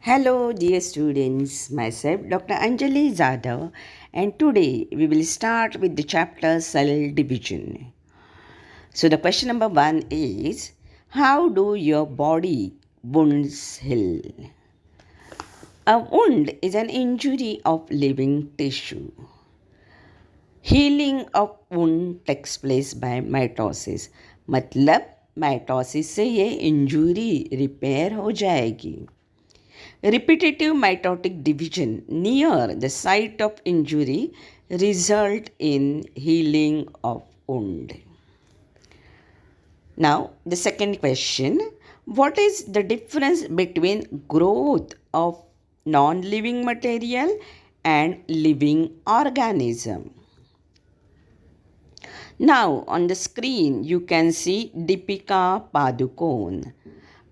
Hello, dear students. Myself, Dr. Anjali Zadav, and today we will start with the chapter Cell Division. So, the question number one is: how do your body wounds heal? A wound is an injury of living tissue. Healing of wound takes place by mitosis. मतलब mitosis से ये injury repair हो जाएगी. Repetitive mitotic division near the site of injury result in healing of wound. Now, the second question: what is the difference between growth of non-living material and living organism? Now, on the screen, you can see Deepika Padukone,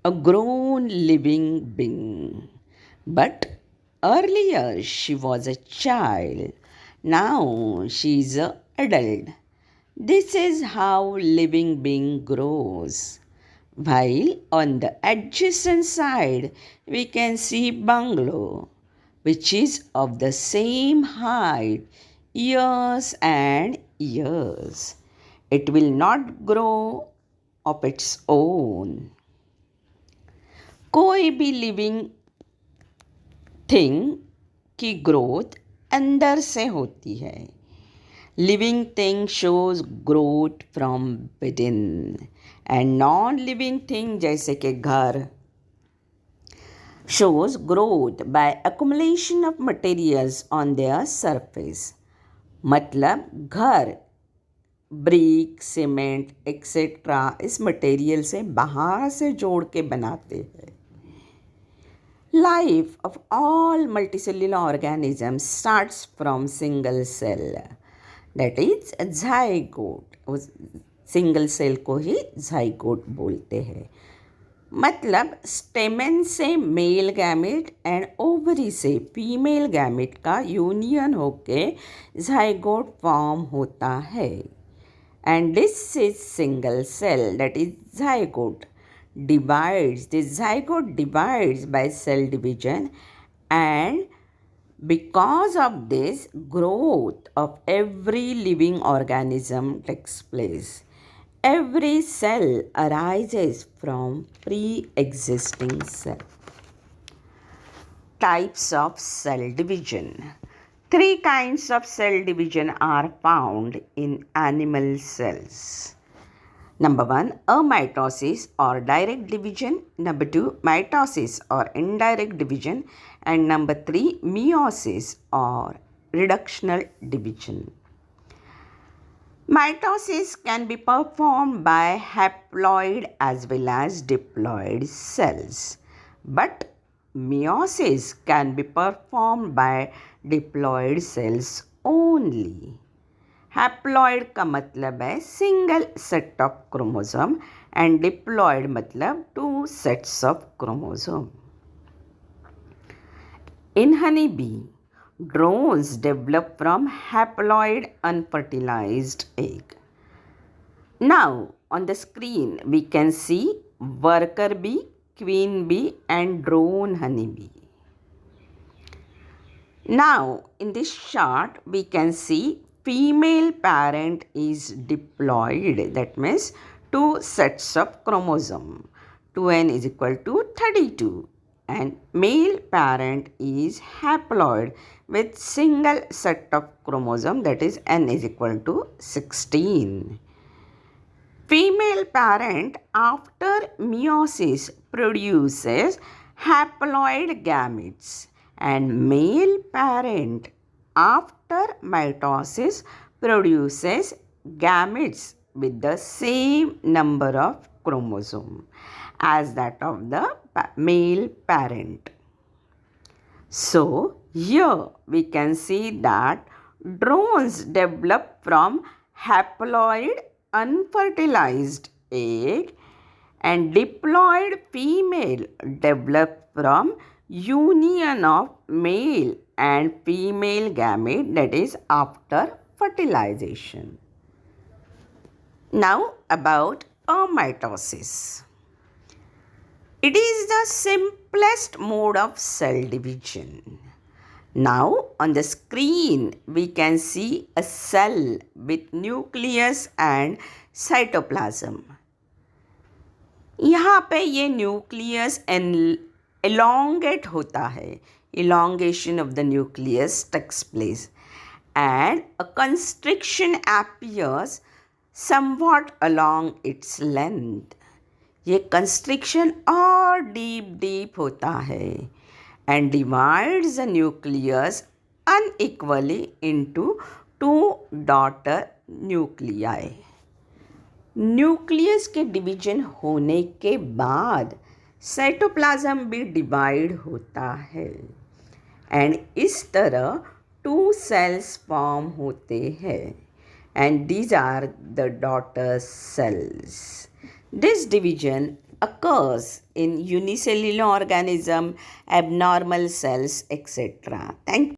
a grown living being. But earlier she was a child. Now she is an adult. This is how living being grows. While on the adjacent side we can see bungalow, which is of the same height years and years. It will not grow of its own. कोई भी living thing की growth अंदर से होती है. Living thing shows growth from within and non living thing जैसे कि घर shows growth by accumulation of materials on their surface. मतलब घर ब्रिक सीमेंट एक्सेट्रा इस मटेरियल से बाहर से जोड़ के बनाते हैं. Life of all multicellular organisms starts from single cell, that is zygote. Single cell को ही zygote बोलते हैं. मतलब स्टेमन से मेल गैमेट एंड ओवरी से फीमेल गैमेट का यूनियन होके zygote फॉर्म होता है. And this is single cell, that is zygote. The zygote divides by cell division, and because of this, growth of every living organism takes place. Every cell arises from pre-existing cell. Types of cell division. 3 kinds of cell division are found in animal cells. Number 1, amitosis or direct division. Number 2, mitosis or indirect division. And number 3, meiosis or reductional division. Mitosis can be performed by haploid as well as diploid cells. But meiosis can be performed by diploid cells only. Haploid का मतलब है single set of chromosome and diploid मतलब 2 sets of chromosome. In honey bee, drones develop from haploid unfertilized egg. Now on the screen we can see worker bee, queen bee and drone honeybee. Now in this chart we can see female parent is diploid, that means 2 sets of chromosome, 2n is equal to 32, and male parent is haploid with single set of chromosome, that is n is equal to 16. Female parent after meiosis produces haploid gametes, and male parent after mitosis produces gametes with the same number of chromosomes as that of the male parent. So here we can see that drones develop from haploid unfertilized egg and diploid female develop from union of male and female gamete, that is after fertilization. Now about amitosis. It is the simplest mode of cell division. Now on the screen we can see a cell with nucleus and cytoplasm. यहाँ पे ये nucleus elongate होता है. Elongation of the nucleus takes place and a constriction appears somewhat along its length. ये constriction और deep होता है and divides the nucleus unequally into two daughter nuclei. Nucleus के डिवीजन होने के बाद साइटोप्लाज्म भी डिवाइड होता है एंड इस तरह 2 सेल्स फॉर्म होते हैं and these are the daughter cells. This division occurs in unicellular organism, abnormal cells, etc. Thank you.